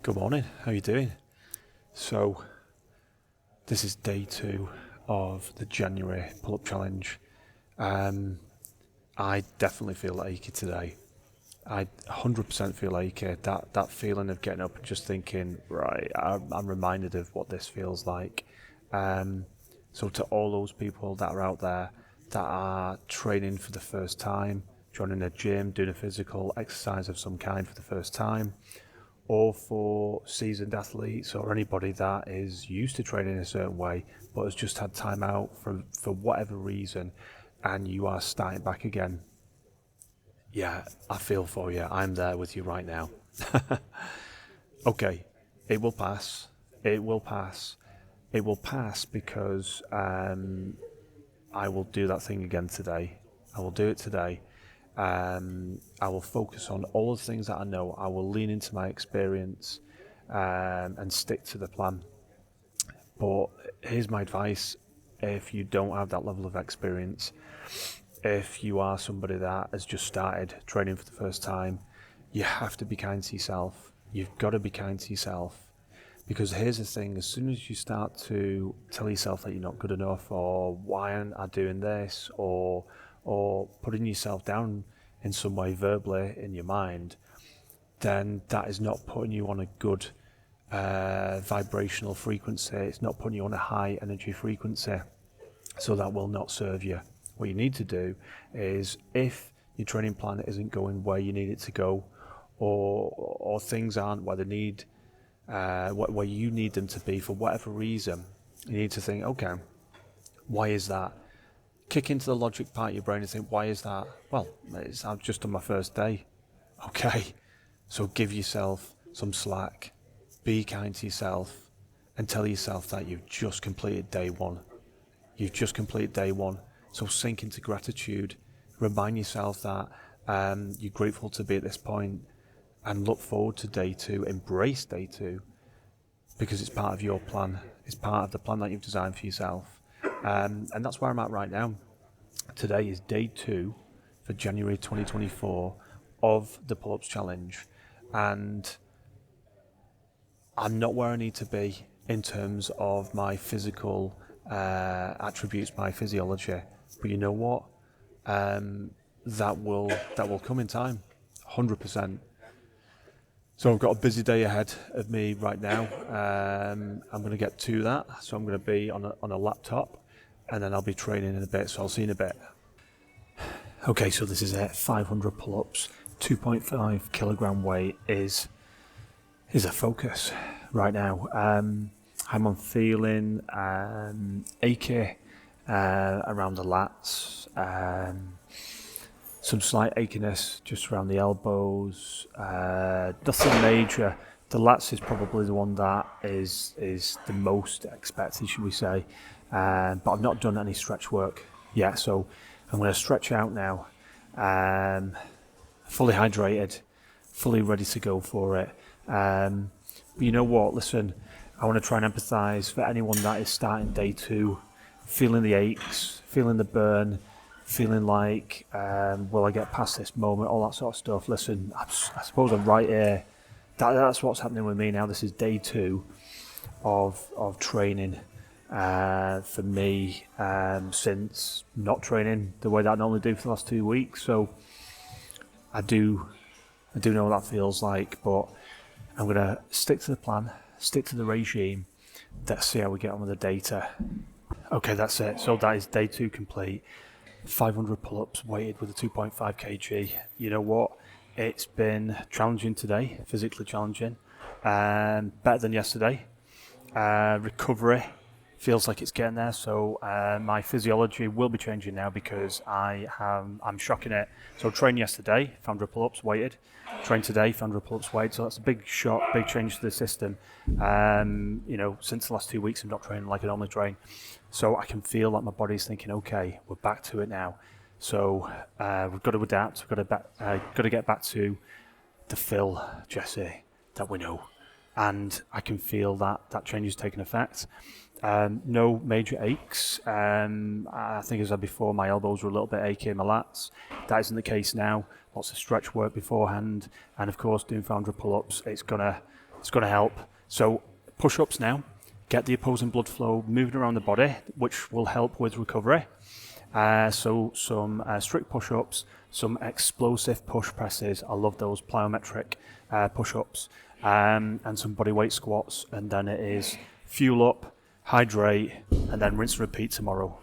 Good morning, how are you doing? So, this is day 2 of the January pull-up challenge. I definitely feel achy today. I 100% feel achy. That feeling of getting up and just thinking, right, I'm reminded of what this feels like. So to all those people that are out there that are training for the first time, joining a gym, doing a physical exercise of some kind for the first time, or for seasoned athletes or anybody that is used to training a certain way but has just had time out for whatever reason, and you are starting back again. Yeah, I feel for you. I'm there with you right now. Okay, it will pass. It will pass. It will pass because I will do that thing again today. I will do it today. I will focus on all the things that I know. I will lean into my experience and stick to the plan. But here's my advice: if you don't have that level of experience, if you are somebody that has just started training for the first time, you have to be kind to yourself. You've got to be kind to yourself. Because here's the thing, as soon as you start to tell yourself that you're not good enough, or why aren't I doing this, or putting yourself down in some way verbally in your mind, then that is not putting you on a good vibrational frequency. It's not putting you on a high energy frequency. So that will not serve you. What you need to do is, if your training plan isn't going where you need it to go, or things aren't where they need, where you need them to be for whatever reason, you need to think, okay, why is that? Kick into the logic part of your brain and think, why is that? Well, I've just done my first day. Okay, so give yourself some slack. Be kind to yourself and tell yourself that you've just completed day 1. You've just completed day 1. So sink into gratitude. Remind yourself that you're grateful to be at this point, and look forward to day 2. Embrace day 2 because it's part of your plan. It's part of the plan that you've designed for yourself. And that's where I'm at right now. Today is day 2 for January 2024 of the pull-ups challenge, and I'm not where I need to be in terms of my physical attributes, my physiology. But you know what? That will come in time, 100%. So I've got a busy day ahead of me right now. I'm going to get to that. So I'm going to be on a laptop, and then I'll be training in a bit. So I'll see you in a bit. Okay, so this is it. 500 pull-ups, 2.5 kilogram weight is a focus right now. I'm feeling achy around the lats. Some slight achiness just around the elbows. Nothing major. The lats is probably the one that is the most expected, should we say. But I've not done any stretch work yet, so I'm going to stretch out now. Fully hydrated, fully ready to go for it. But you know what? Listen, I want to try and empathise for anyone that is starting day 2, feeling the aches, feeling the burn, feeling like, will I get past this moment, all that sort of stuff. Listen, I suppose I'm right here. That's what's happening with me now. This is day 2 of training for me, since not training the way that I normally do for the last 2 weeks. So I do know what that feels like, but I'm going to stick to the plan, stick to the regime. Let's see how we get on with the data. Okay, that's it. So that is day 2 complete. 500 pull-ups, weighted with a 2.5 kg. You know what? It's been challenging today, physically challenging. Better than yesterday. Recovery feels like it's getting there. So my physiology will be changing now because I'm shocking it. So trained yesterday, 500 pull-ups, weighted. Trained today, 500 pull-ups, weighted. So that's a big shock, big change to the system. Since the last 2 weeks, I'm not training like I normally train. So I can feel that my body's thinking, okay, we're back to it now. So we've got to adapt. We've got to get back to the Phil Jessé that we know. And I can feel that change is taking effect. No major aches. I think, as I said before, my elbows were a little bit achy in my lats. That isn't the case now. Lots of stretch work beforehand. And of course, doing 500 pull-ups, it's going to It's going to help. So push-ups now, get the opposing blood flow moving around the body, which will help with recovery. So some strict push-ups, some explosive push presses. I love those plyometric push-ups, and some bodyweight squats. And then it is fuel up, hydrate, and then rinse and repeat tomorrow.